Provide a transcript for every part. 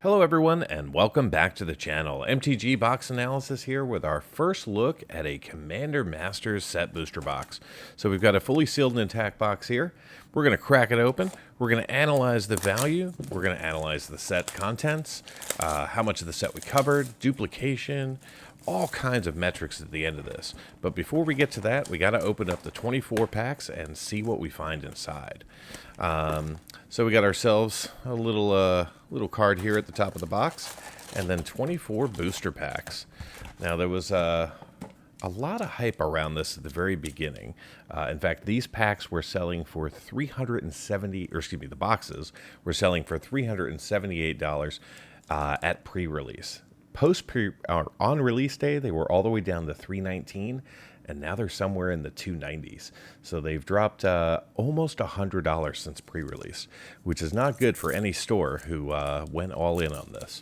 Hello everyone and welcome back to the channel. MTG Box Analysis here with our first look at a Commander Masters set booster box. So we've got a fully sealed and intact box here. We're going to crack it open. We're going to analyze the value. We're going to analyze the set contents, how much of the set we covered, duplication, all kinds of metrics at the end of this. But before we get to that, we got to open up the 24 packs and see what we find inside. So we got ourselves a little card here at the top of the box, and then 24 booster packs. Now there was a lot of hype around this at the very beginning. In fact, these packs were selling for the boxes were selling for $378 at pre-release. On release day, they were all the way down to $319, and now they're somewhere in the $290s. So they've dropped almost $100 since pre-release, which is not good for any store who went all in on this.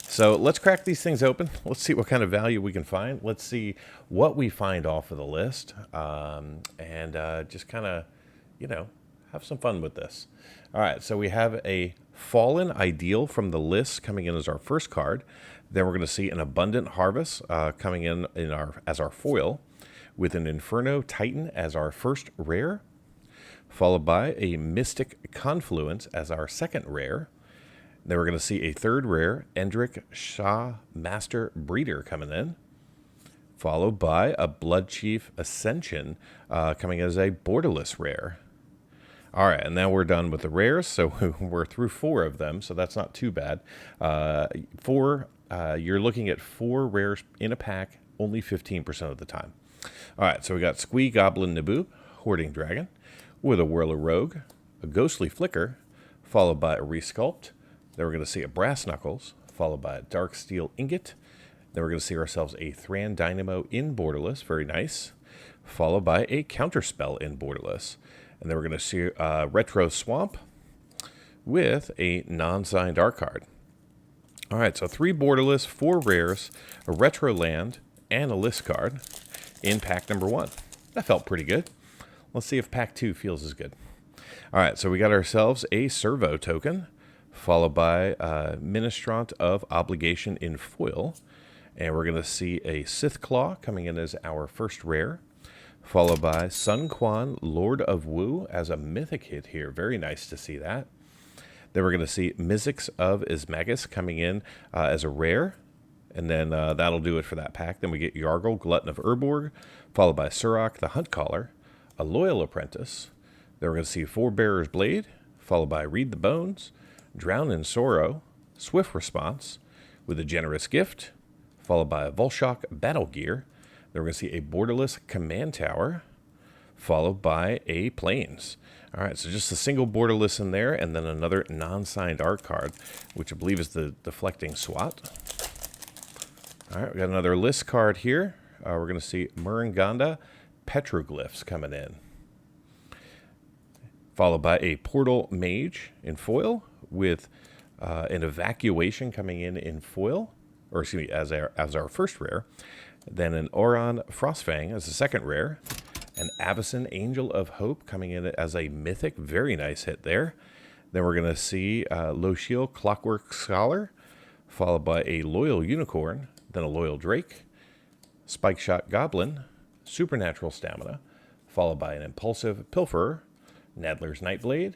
So let's crack these things open. Let's see what kind of value we can find. Let's see what we find off of the list, and just kind of, have some fun with this. All right, so we have a Fallen Ideal from the list coming in as our first card. Then we're going to see an Abundant Harvest coming in as our foil, with an Inferno Titan as our first rare, followed by a Mystic Confluence as our second rare. Then we're going to see a third rare, Endrick Shah Master Breeder coming in, followed by a Bloodchief Ascension coming as a borderless rare. All right, and now we're done with the rares, so we're through 4 of them, so that's not too bad. You're looking at 4 rares in a pack, only 15% of the time. All right, so we got Squee Goblin Naboo, Hoarding Dragon, with a Whirler Rogue, a Ghostly Flicker, followed by a Resculpt. Then we're going to see a Brass Knuckles, followed by a Dark Steel Ingot. Then we're going to see ourselves a Thran Dynamo in Borderless, very nice, followed by a Counterspell in Borderless. And then we're going to see Retro Swamp with a non-signed art card. All right, so 3 borderless, 4 rares, a retro land, and a list card in pack number 1. That felt pretty good. Let's see if pack 2 feels as good. All right, so we got ourselves a Servo token, followed by Ministrant of Obligation in foil. And we're going to see a Sith Claw coming in as our first rare, followed by Sun Quan, Lord of Wu, as a mythic hit here. Very nice to see that. Then we're going to see Mizzix of Ismagus coming in as a rare, and then that'll do it for that pack. Then we get Yargle, Glutton of Urborg, followed by Surrak, the Hunt Caller, a Loyal Apprentice. Then we're going to see Forebearer's Blade, followed by Read the Bones, Drown in Sorrow, Swift Response, with a Generous Gift, followed by a Volshock Battle Gear. Then we're going to see a Borderless Command Tower, followed by a Plains. All right, so just a single borderless in there, and then another non-signed art card, which I believe is the Deflecting Swat. All right, we got another list card here. We're going to see Murunganda Petroglyphs coming in, followed by a Portal Mage in foil, with an Evacuation coming in foil, or excuse me, as our first rare. Then an Oran Frostfang as the second rare. An Avacyn Angel of Hope coming in as a mythic. Very nice hit there. Then we're going to see Lochiel Clockwork Scholar, followed by a Loyal Unicorn, then a Loyal Drake, Spike Shot Goblin, Supernatural Stamina, followed by an Impulsive Pilferer, Nadler's Nightblade,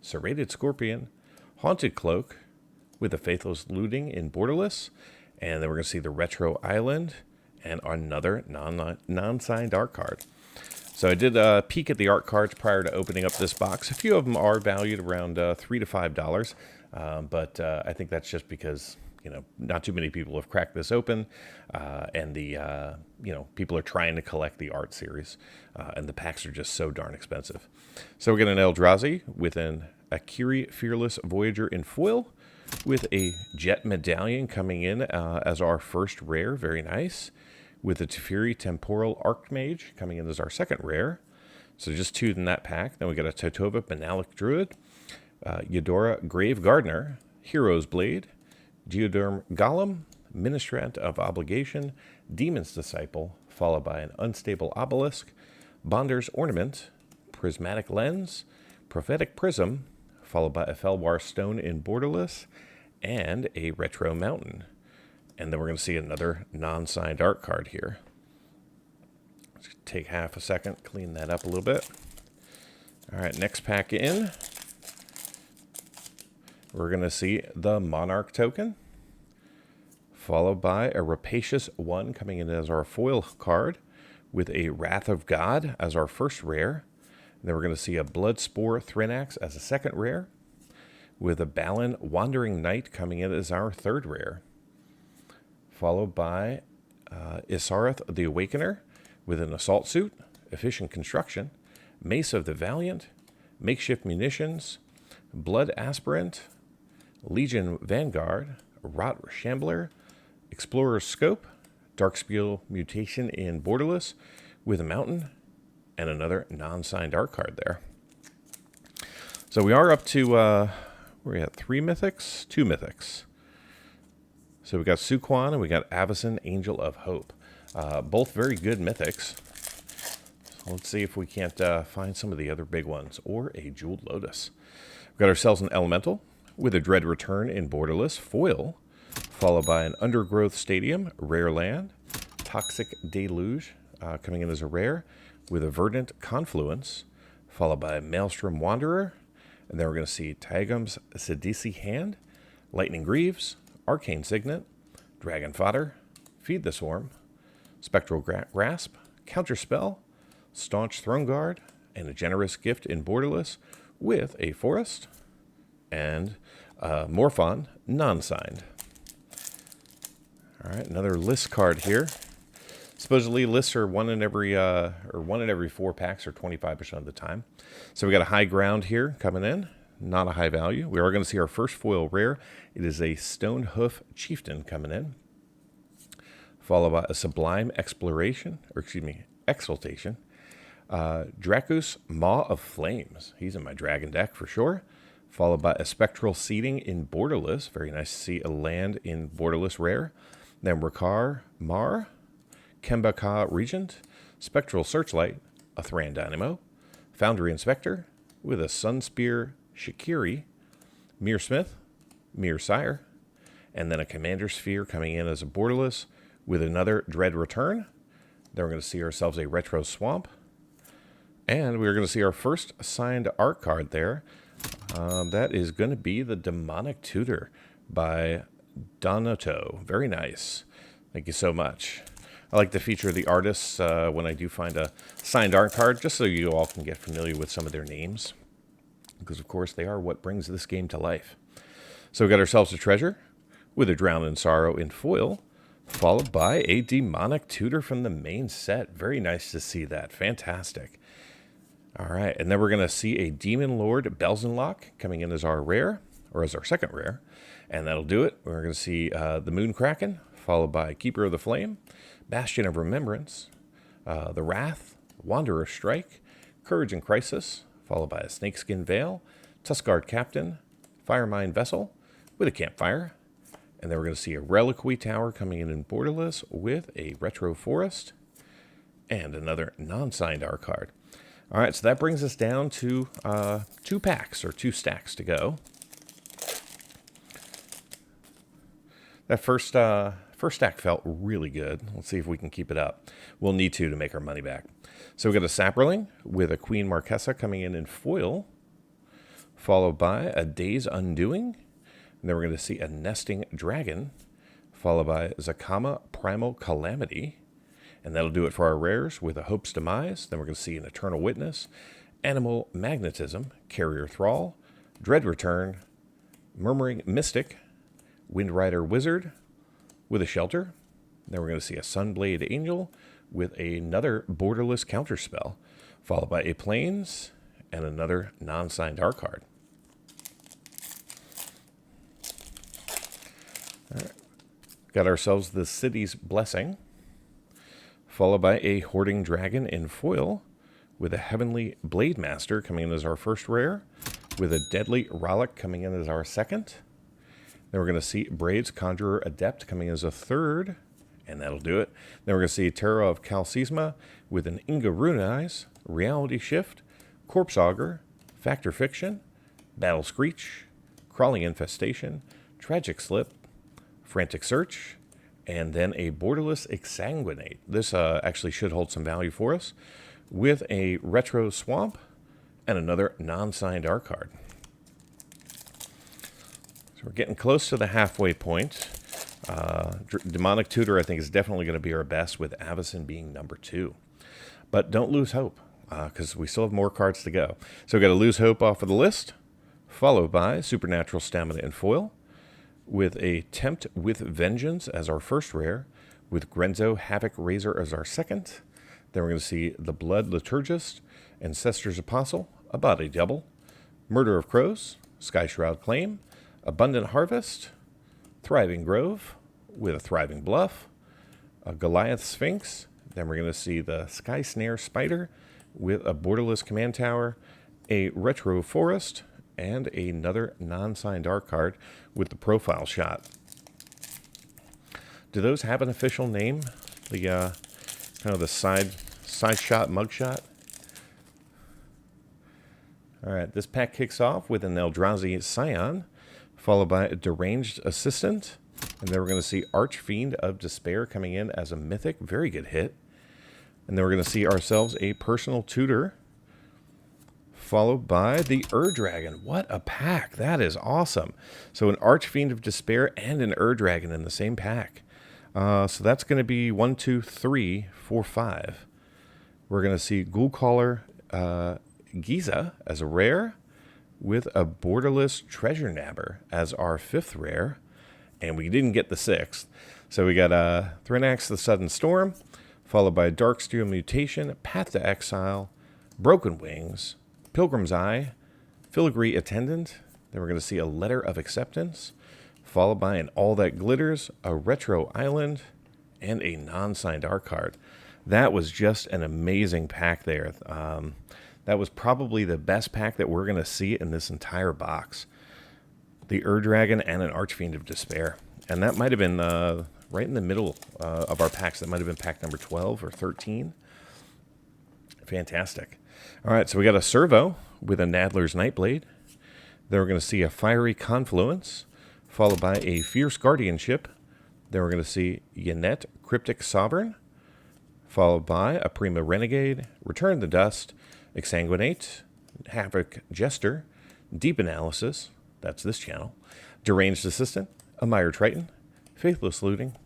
Serrated Scorpion, Haunted Cloak, with a Faithless Looting in Borderless, and then we're going to see the Retro Island, and another non-signed art card. So I did peek at the art cards prior to opening up this box. A few of them are valued around $3 to $5, but I think that's just because not too many people have cracked this open, and the people are trying to collect the art series, and the packs are just so darn expensive. So we get an Eldrazi with an Akiri Fearless Voyager in foil, with a Jet Medallion coming in as our first rare. Very nice. With a Teferi Temporal Archmage coming in as our second rare. So just 2 in that pack. Then we got a Totova Banalic Druid, Eudora Grave Gardener, Hero's Blade, Geoderm Golem, Ministrant of Obligation, Demon's Disciple, followed by an Unstable Obelisk, Bonder's Ornament, Prismatic Lens, Prophetic Prism, followed by a Felwar Stone in Borderless, and a retro mountain. And then we're going to see another non-signed art card here. Let's take half a second, clean that up a little bit. All right, next pack in, we're going to see the Monarch token, followed by a Rapacious 1 coming in as our foil card, with a Wrath of God as our first rare. And then we're going to see a Bloodspore Thrinax as a second rare, with a Balin Wandering Knight coming in as our third rare, followed by Isareth the Awakener with an Assault Suit, Efficient Construction, Mace of the Valiant, Makeshift Munitions, Blood Aspirant, Legion Vanguard, Rot Shambler, Explorer's Scope, Darkspeel Mutation in Borderless with a Mountain, and another non-signed art card there. So we are up to, we're at 3 mythics, 2 mythics. So we got Suquan and we got Avacyn, Angel of Hope. Both very good mythics. So let's see if we can't find some of the other big ones, or a Jeweled Lotus. We've got ourselves an Elemental with a Dread Return in Borderless, foil, followed by an Undergrowth Stadium, rare land, Toxic Deluge, coming in as a rare, with a Verdant Confluence, followed by Maelstrom Wanderer, and then we're going to see Taigum's Sidisi Hand, Lightning Greaves, Arcane Signet, Dragon Fodder, Feed the Swarm, Spectral Grasp, Counterspell, Staunch Throne Guard, and a Generous Gift in Borderless with a Forest, and Morphon, non-signed. All right, another list card here. Supposedly lists are one in every 4 packs, or 25% of the time. So we got a High Ground here coming in, not a high value. We are going to see our first foil rare. It is a Stonehoof Chieftain coming in, followed by a Sublime Exploration, or excuse me, Exaltation. Dracus, Maw of Flames. He's in my dragon deck for sure. Followed by a Spectral Seeding in Borderless. Very nice to see a land in Borderless rare. Then Rakar Mar, Kembaka Regent, Spectral Searchlight, a Thran Dynamo, Foundry Inspector with a Sunspear Shikiri, Mir Smith, Mir Sire, and then a Commander Sphere coming in as a Borderless with another Dread Return. Then we're going to see ourselves a Retro Swamp. And we're going to see our first signed art card there. That is going to be the Demonic Tutor by Donato. Very nice. Thank you so much. I like to feature the artists when I do find a signed art card, just so you all can get familiar with some of their names, because of course they are what brings this game to life. So we got ourselves a treasure with a Drown in Sorrow in foil, followed by a Demonic Tutor from the main set. Very nice to see that. Fantastic. All right, and then we're going to see a Demon Lord Belzenlock coming in as our rare, or as our second rare, and that'll do it. We're going to see the Moon Kraken, followed by Keeper of the Flame, Bastion of Remembrance, the Wrath, Wanderer Strike, Courage in Crisis, followed by a Snakeskin Veil, Tuskguard Captain, Firemine Vessel with a Campfire, and then we're going to see a Reliquary Tower coming in Borderless with a Retro Forest, and another non-signed art card. All right, so that brings us down to 2 packs, or 2 stacks to go. That first stack felt really good. Let's see if we can keep it up. We'll need to make our money back. So we got a Saproling with a Queen Marquesa coming in foil, followed by a Day's Undoing. And then we're going to see a Nesting Dragon, followed by Zakama Primal Calamity. And that'll do it for our rares with a Hope's Demise. Then we're going to see an Eternal Witness, Animal Magnetism, Carrier Thrall, Dread Return, Murmuring Mystic, Windrider Wizard with a Shelter. Then we're going to see a Sunblade Angel with another Borderless Counterspell, followed by a Plains and another non-signed art card. All right. Got ourselves the City's Blessing, followed by a Hoarding Dragon in foil with a Heavenly Blade Master coming in as our first rare, with a Deadly Rollick coming in as our second. Then we're going to see Braves Conjurer Adept coming in as a third, and that'll do it. Then we're going to see Terra of Calcisma with an Inga Runize, Reality Shift, Corpse Augur, Factor Fiction, Battle Screech, Crawling Infestation, Tragic Slip, Frantic Search, and then a Borderless Exsanguinate. This actually should hold some value for us, with a Retro Swamp and another non-signed art card. So we're getting close to the halfway point. Demonic Tutor, I think, is definitely going to be our best, with Avacyn being number 2. But don't lose hope, because we still have more cards to go. So we've got to Lose Hope off of the list, followed by Supernatural Stamina in foil, with a Tempt with Vengeance as our first rare, with Grenzo Havoc Razor as our second. Then we're going to see the Blood Liturgist, Ancestr's Apostle, a body double, Murder of Crows, Sky Shroud Claim, Abundant Harvest, Thriving Grove with a Thriving Bluff, a Goliath Sphinx. Then we're going to see the Sky Snare Spider with a Borderless Command Tower, a Retro Forest, and another non-signed art card with the Profile Shot. Do those have an official name? The kind of the side shot, mug shot. All right, this pack kicks off with an Eldrazi Scion, followed by a Deranged Assistant, and then we're going to see Archfiend of Despair coming in as a mythic, very good hit. And then we're going to see ourselves a Personal Tutor, followed by the Dragon. What a pack. That is awesome. So an Archfiend of Despair and an Dragon in the same pack. So that's going to be 1, 2, 3, 4, 5. We're going to see Ghoulcaller Giza as a rare, with a Borderless Treasure Nabber as our 5th rare. And we didn't get the 6th. So we got Threnax the Sudden Storm, followed by Darksteel Mutation, Path to Exile, Broken Wings, Pilgrim's Eye, Filigree Attendant. Then we're going to see a Letter of Acceptance, followed by an All That Glitters, a Retro Island, and a non-signed art card. That was just an amazing pack there. That was probably the best pack that we're going to see in this entire box. The Dragon and an Archfiend of Despair. And that might have been right in the middle of our packs. That might have been pack number 12 or 13. Fantastic. All right, so we got a Servo with a Nadler's Nightblade. Then we're going to see a Fiery Confluence, followed by a Fierce Guardianship. Then we're going to see Yannette Cryptic Sovereign, followed by a Prima Renegade, Return the Dust, Exsanguinate, Havoc Jester, Deep Analysis, that's this channel, Deranged Assistant, a Mire Triton, Faithless Looting,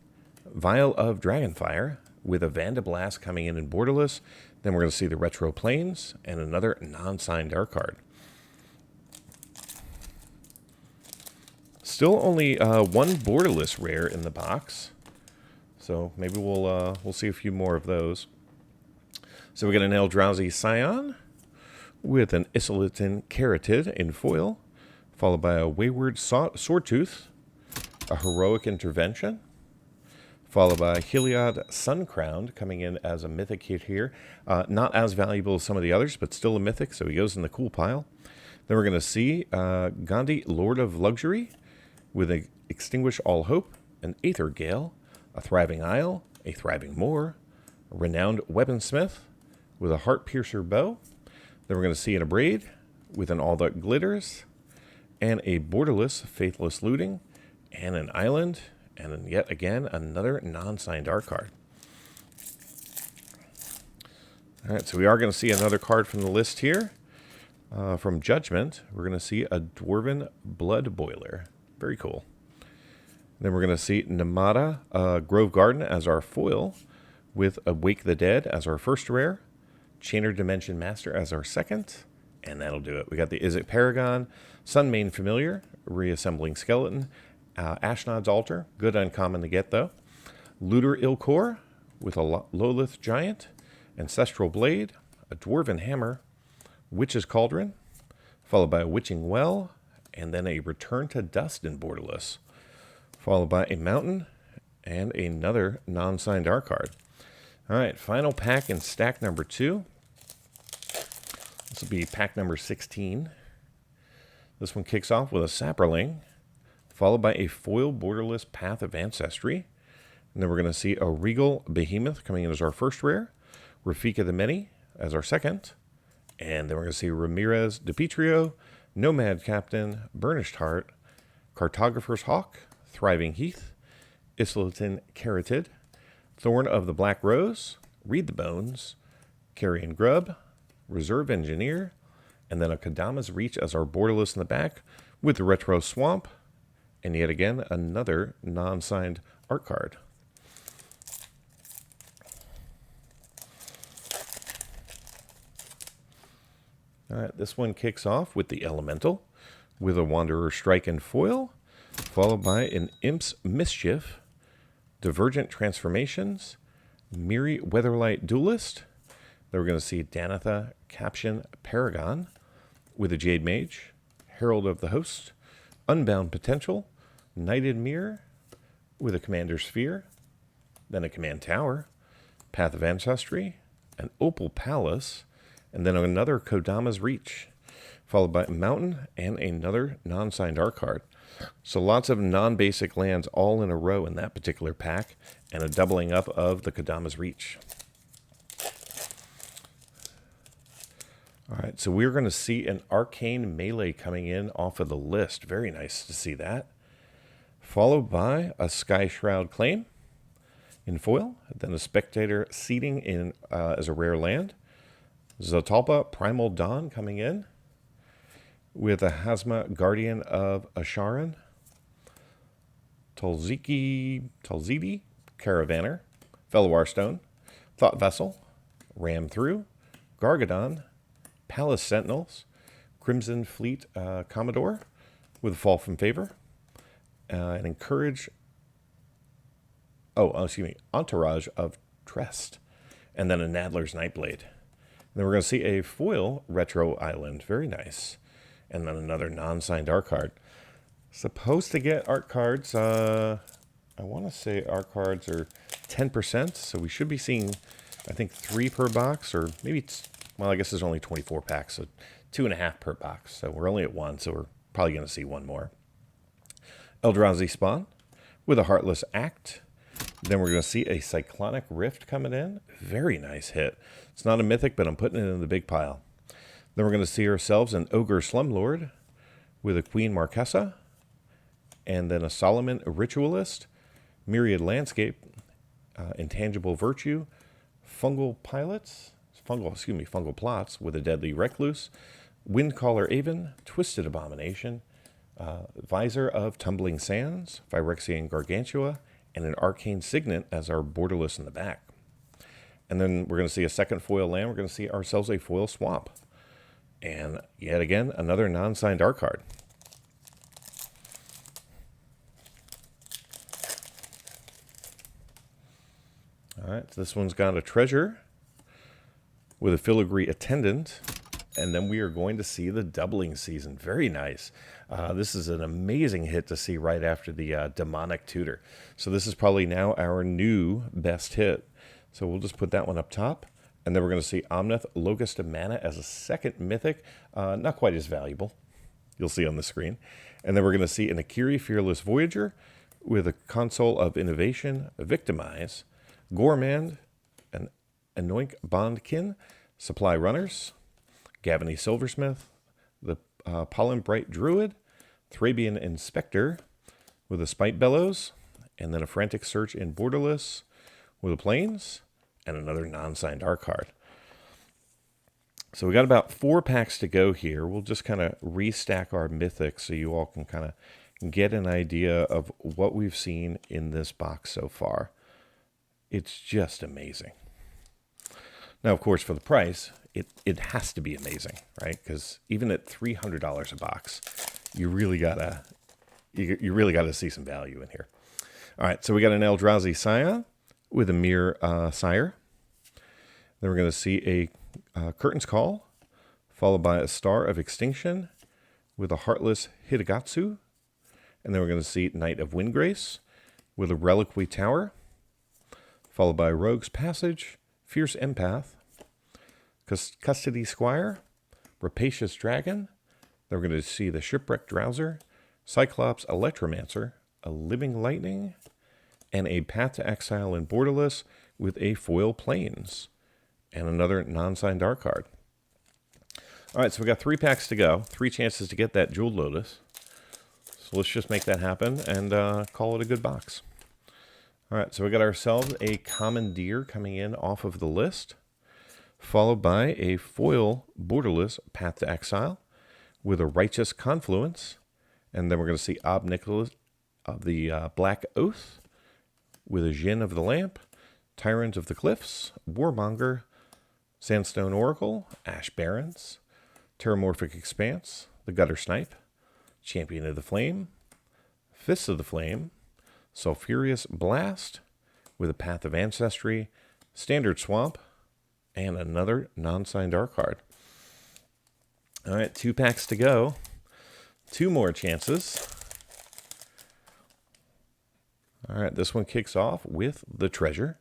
Vial of Dragonfire, with a Vandablast coming in Borderless. Then we're going to see the Retro Plains and another non-signed art card. Still only one Borderless rare in the box, so maybe we'll see a few more of those. So we got an Eldrazi Scion with an Isolitin Carotid in foil, followed by a Wayward Swordtooth, a Heroic Intervention, followed by Heliod Suncrowned coming in as a mythic hit here. Not as valuable as some of the others, but still a mythic, so he goes in the cool pile. Then we're going to see Gandhi, Lord of Luxury, with an Extinguish All Hope, an Aether Gale, a Thriving Isle, a Thriving Moor, a Renowned Weaponsmith, with a Heart Piercer Bow. Then we're going to see an Abrade with an All That Glitters, and a Borderless Faithless Looting, and an Island, and then yet again another non-signed art card. All right, so we are going to see another card from the list here. From Judgment, we're going to see a Dwarven Blood Boiler. Very cool. Then we're going to see Namada Grove Garden as our foil, with Awake the Dead as our first rare, Chainer Dimension Master as our second, and that'll do it. We got the Izzet Paragon, Sunmane Familiar, Reassembling Skeleton, Ashnod's Altar, good uncommon to get though, Looter Ilkor with a Lolith Giant, Ancestral Blade, a Dwarven Hammer, Witch's Cauldron, followed by a Witching Well, and then a Return to Dust in Borderless, followed by a Mountain, and another non-signed art card. All right, final pack in stack number 2. This will be pack number 16. This one kicks off with a Saproling, followed by a foil Borderless Path of Ancestry. And then we're going to see a Regal Behemoth coming in as our first rare, Rafika the Many as our second, and then we're going to see Ramirez DePietrio, Nomad Captain, Burnished Heart, Cartographer's Hawk, Thriving Heath, Isleton Carotid, Thorn of the Black Rose, Read the Bones, Carrion Grub, Reserve Engineer, and then a Kodama's Reach as our borderless in the back with the Retro Swamp, and yet again another non-signed art card. All right, this one kicks off with the Elemental, with a Wanderer Strike and Foil, followed by an Imp's Mischief, Divergent Transformations, Miri Weatherlight Duelist. Then we're going to see Danitha Caption Paragon, with a Jade Mage, Herald of the Host, Unbound Potential, Knighted Mirror, with a Commander Sphere, then a Command Tower, Path of Ancestry, an Opal Palace, and then another Kodama's Reach, followed by a Mountain and another non-signed art card. So lots of non-basic lands all in a row in that particular pack, and a doubling up of the Kodama's Reach. All right, so we're going to see an Arcane Melee coming in off of the list. Very nice to see that. Followed by a Sky Shroud Claim in foil, then a Spectator Seeding in as a rare land. Zotalpa Primal Dawn coming in with a Hazma Guardian of Asharan, Tulzidi Caravaner, Fellow Stone, Thought Vessel, Ram Through, Gargadon, Palace Sentinels, Crimson Fleet Commodore with a Fall from Favor, and Entourage of Trest, and then a Nadler's Nightblade. Then we're going to see a foil Retro Island. Very nice. And then another non-signed art card. Supposed to get art cards. I want to say art cards are 10%. So we should be seeing, I think, 3 per box. Or maybe, well, I guess there's only 24 packs. So 2.5 per box. So we're only at 1. So we're probably going to see 1 more. Eldrazi Spawn with a Heartless Act. Then we're going to see a Cyclonic Rift coming in. Very nice hit. It's not a mythic, but I'm putting it in the big pile. Then we're going to see ourselves an Ogre Slumlord with a Queen Marquesa, and then a Solomon Ritualist, Myriad Landscape, Intangible Virtue, Fungal Plots with a Deadly Recluse, Windcaller Aven, Twisted Abomination, Visor of Tumbling Sands, Phyrexian Gargantua, and an Arcane Signet as our borderless in the back. And then we're going to see a second foil land. We're going to see ourselves a foil Swamp. And yet again, another non-signed art card. All right, so this one's got a Treasure with a Filigree Attendant. And then we are going to see the Doubling Season. Very nice. This is an amazing hit to see right after the Demonic Tutor. So this is probably now our new best hit. So we'll just put that one up top. And then we're going to see Omnath Locust of Mana as a second mythic. Not quite as valuable. You'll see on the screen. And then we're going to see an Akiri Fearless Voyager with a Console of Innovation, Victimize, Gormand, an Anoink Bondkin, Supply Runners, Gavany Silversmith, the Pollen Bright Druid, Thrabian Inspector with a Spite Bellows, and then a Frantic Search in Borderless with a Plains, and another non-signed art card. So we got about 4 packs to go here. We'll just kind of restack our mythics so you all can kind of get an idea of what we've seen in this box so far. It's just amazing. Now, of course, for the price, it has to be amazing, right? Because even at $300 a box, you really gotta see some value in here. All right, so we got an Eldrazi Scion with a Mirror Sire. Then we're going to see a Curtain's Call, followed by a Star of Extinction with a Heartless Hidegatsu. And then we're going to see Knight of Windgrace with a Reliquary Tower, followed by Rogue's Passage, Fierce Empath, Custody Squire, Rapacious Dragon. Then we're going to see the Shipwrecked Drowser, Cyclops Electromancer, a Living Lightning, and a Path to Exile in Borderless with a Foil Plains, and another non-signed art card. All right, so we got 3 packs to go, 3 chances to get that Jeweled Lotus. So So let's just make that happen and call it a good box. All right, so we got ourselves a Commandeer coming in off of the list, followed by a foil borderless Path to Exile with a Righteous Confluence, and then we're going to see Ob Nicholas of the Black Oath with a Jin of the Lamp, Tyrant of the Cliffs, Warmonger, Sandstone Oracle, Ash Barrens, Terramorphic Expanse, the Gutter Snipe, Champion of the Flame, Fists of the Flame, Sulfurious Blast with a Path of Ancestry, Standard Swamp, and another non-signed art card. All right, 2 packs to go. 2 more chances. All right, this one kicks off with the Treasure.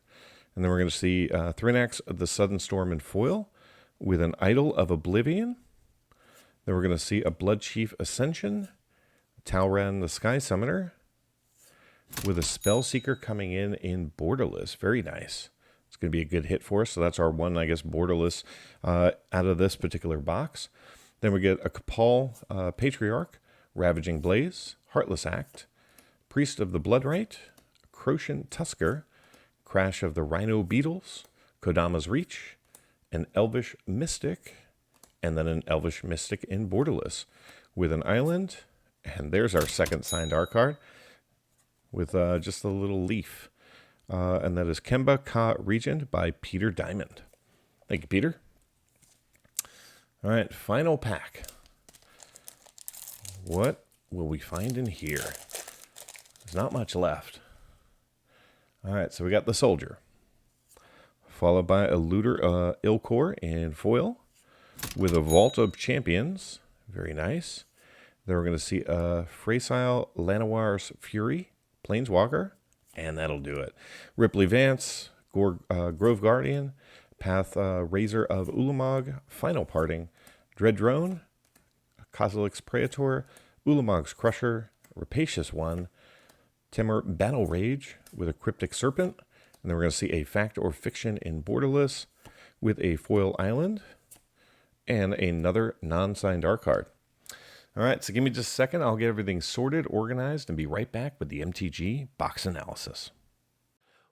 And then we're going to see Thrinax of the Sudden Storm in foil with an Idol of Oblivion. Then we're going to see a Blood Chief Ascension, Talran the Sky Summoner, with a Spellseeker coming in borderless. Very nice. It's going to be a good hit for us. So that's our one, I guess, borderless out of this particular box. Then we get a Capal Patriarch, Ravaging Blaze, Heartless Act, Priest of the Bloodright, Crocian Tusker, Crash of the Rhino Beetles, Kodama's Reach, an Elvish Mystic, and then an Elvish Mystic in borderless with an island. And there's our second signed art card with just a little leaf. And that is Kemba Ka Regent by Peter Diamond. Thank you, Peter. All right, final pack. What will we find in here? There's not much left. All right, so we got the Soldier, followed by a Looter Ilkor in foil with a Vault of Champions. Very nice. Then we're going to see a Fracile Lanoir's Fury, Planeswalker, and that'll do it. Ripley Vance, Grove Guardian, Path Razor of Ulamog, Final Parting, Dread Drone, Kozilek's Praetor, Ulamog's Crusher, Rapacious One, Timur Battle Rage with a Cryptic Serpent, and then we're going to see a Fact or Fiction in borderless with a foil island and another non-signed art card. All right, so give me just a second. I'll get everything sorted, organized, and be right back with the MTG box analysis.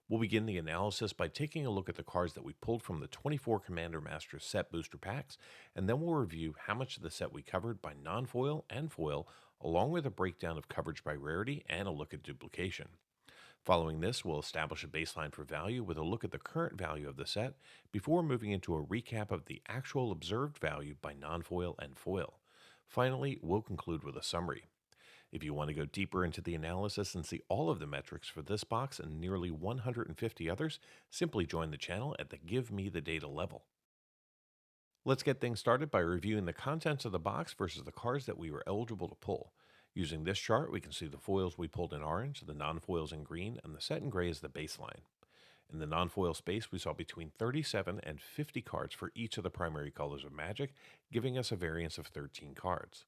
We'll begin the analysis by taking a look at the cards that we pulled from the 24 Commander Masters set booster packs, and then we'll review how much of the set we covered by non-foil and foil, along with a breakdown of coverage by rarity and a look at duplication. Following this, we'll establish a baseline for value with a look at the current value of the set before moving into a recap of the actual observed value by non-foil and foil. Finally, we'll conclude with a summary. If you want to go deeper into the analysis and see all of the metrics for this box and nearly 150 others, simply join the channel at the Give Me the Data level. Let's get things started by reviewing the contents of the box versus the cards that we were eligible to pull. Using this chart, we can see the foils we pulled in orange, the non-foils in green, and the set in gray as the baseline. In the non-foil space, we saw between 37 and 50 cards for each of the primary colors of Magic, giving us a variance of 13 cards.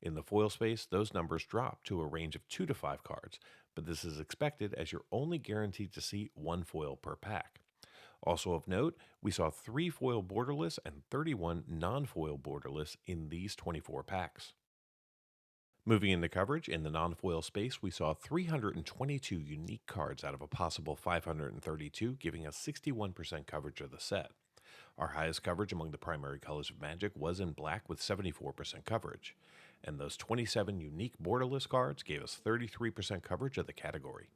In the foil space, those numbers drop to a range of 2 to 5 cards, but this is expected as you're only guaranteed to see 1 foil per pack. Also of note, we saw 3 foil borderless and 31 non-foil borderless in these 24 packs. Moving into coverage, in the non-foil space, we saw 322 unique cards out of a possible 532, giving us 61% coverage of the set. Our highest coverage among the primary colors of Magic was in black with 74% coverage, and those 27 unique borderless cards gave us 33% coverage of the category.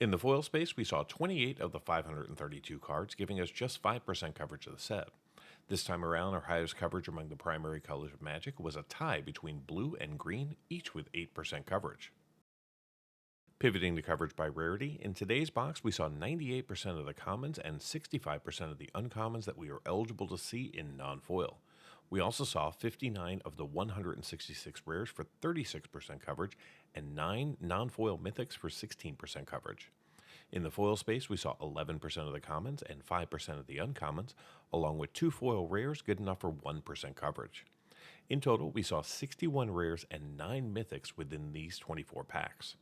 In the foil space, we saw 28 of the 532 cards, giving us just 5% coverage of the set. This time around, our highest coverage among the primary colors of Magic was a tie between blue and green, each with 8% coverage. Pivoting to coverage by rarity, in today's box we saw 98% of the commons and 65% of the uncommons that we were eligible to see in non-foil. We also saw 59 of the 166 rares for 36% coverage and 9 non-foil mythics for 16% coverage. In the foil space, we saw 11% of the commons and 5% of the uncommons, along with 2 foil rares good enough for 1% coverage. In total, we saw 61 rares and 9 mythics within these 24 packs.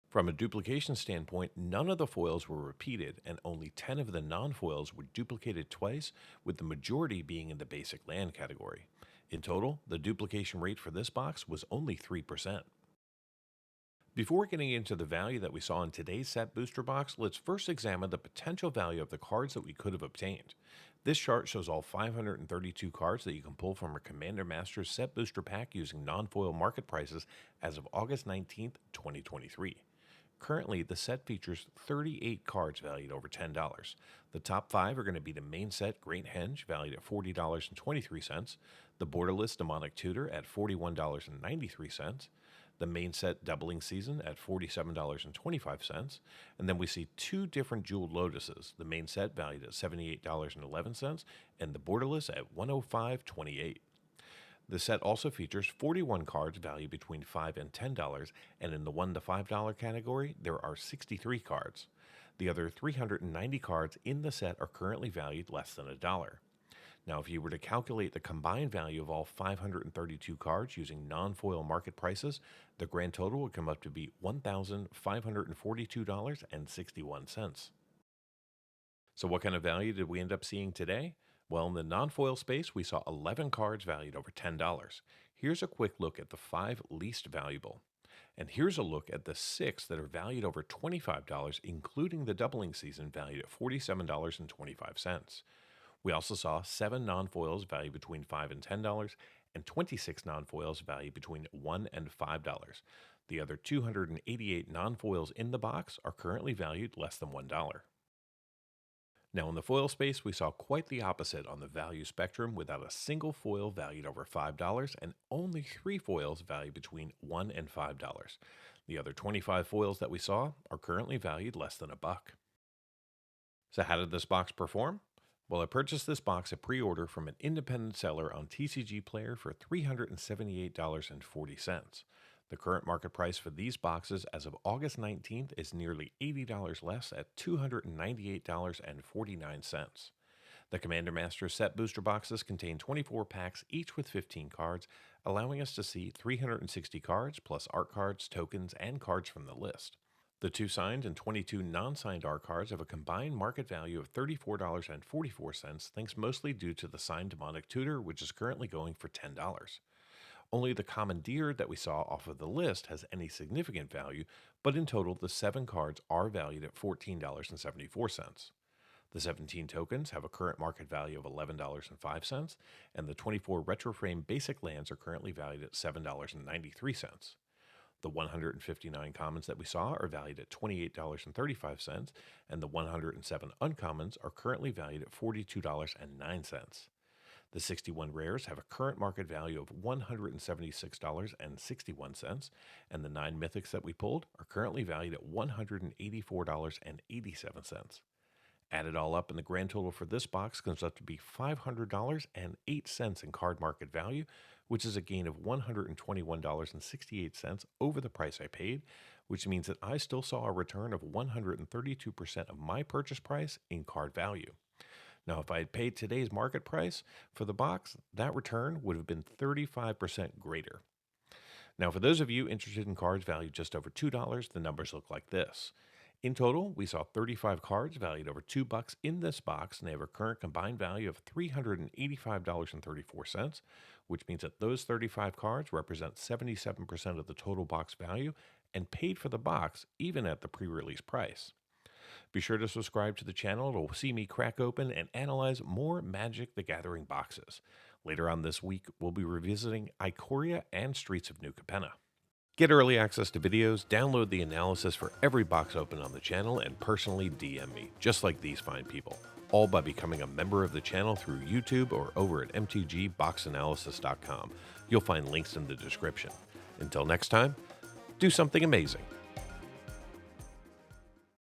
From a duplication standpoint, none of the foils were repeated, and only 10 of the non-foils were duplicated twice, with the majority being in the basic land category. In total, the duplication rate for this box was only 3%. Before getting into the value that we saw in today's set booster box, let's first examine the potential value of the cards that we could have obtained. This chart shows all 532 cards that you can pull from our Commander Masters set booster pack using non-foil market prices as of August 19th, 2023. Currently, the set features 38 cards valued over $10. The top 5 are going to be the main set Great Henge, valued at $40.23, the borderless Demonic Tutor at $41.93, the main set Doubling Season at $47.25, and then we see two different Jeweled Lotuses, the main set valued at $78.11, and the borderless at $105.28. The set also features 41 cards valued between $5 and $10, and in the $1 to $5 category, there are 63 cards. The other 390 cards in the set are currently valued less than $1. Now, if you were to calculate the combined value of all 532 cards using non-foil market prices, the grand total would come up to be $1,542.61. So what kind of value did we end up seeing today? Well, in the non-foil space, we saw 11 cards valued over $10. Here's a quick look at the 5 least valuable. And here's a look at the 6 that are valued over $25, including the Doubling Season valued at $47.25. We also saw 7 non-foils valued between $5 and $10, and 26 non-foils valued between $1 and $5. The other 288 non-foils in the box are currently valued less than $1. Now, in the foil space, we saw quite the opposite on the value spectrum, without a single foil valued over $5 and only 3 foils valued between $1 and $5. The other 25 foils that we saw are currently valued less than $1. So how did this box perform? Well, I purchased this box at pre-order from an independent seller on TCG Player for $378.40. The current market price for these boxes as of August 19th is nearly $80 less at $298.49. The Commander Masters set booster boxes contain 24 packs, each with 15 cards, allowing us to see 360 cards plus art cards, tokens, and cards from the list. The 2 signed and 22 non-signed art cards have a combined market value of $34.44, thanks mostly due to the signed Demonic Tutor, which is currently going for $10. Only the Commandeer that we saw off of the list has any significant value, but in total, the 7 cards are valued at $14.74. The 17 tokens have a current market value of $11.05, and the 24 Retroframe basic lands are currently valued at $7.93. The 159 commons that we saw are valued at $28.35, and the 107 uncommons are currently valued at $42.09. The 61 rares have a current market value of $176.61, and the 9 mythics that we pulled are currently valued at $184.87. Add it all up, and the grand total for this box comes up to be $500.08 in card market value, which is a gain of $121.68 over the price I paid, which means that I still saw a return of 132% of my purchase price in card value. Now, if I had paid today's market price for the box, that return would have been 35% greater. Now, for those of you interested in cards valued just over $2, the numbers look like this. In total, we saw 35 cards valued over $2 in this box, and they have a current combined value of $385.34, which means that those 35 cards represent 77% of the total box value and paid for the box even at the pre-release price. Be sure to subscribe to the channel to see me crack open and analyze more Magic the Gathering boxes. Later on this week, we'll be revisiting Ikoria and Streets of New Capenna. Get early access to videos, download the analysis for every box open on the channel, and personally DM me, just like these fine people, all by becoming a member of the channel through YouTube or over at mtgboxanalysis.com. You'll find links in the description. Until next time, do something amazing.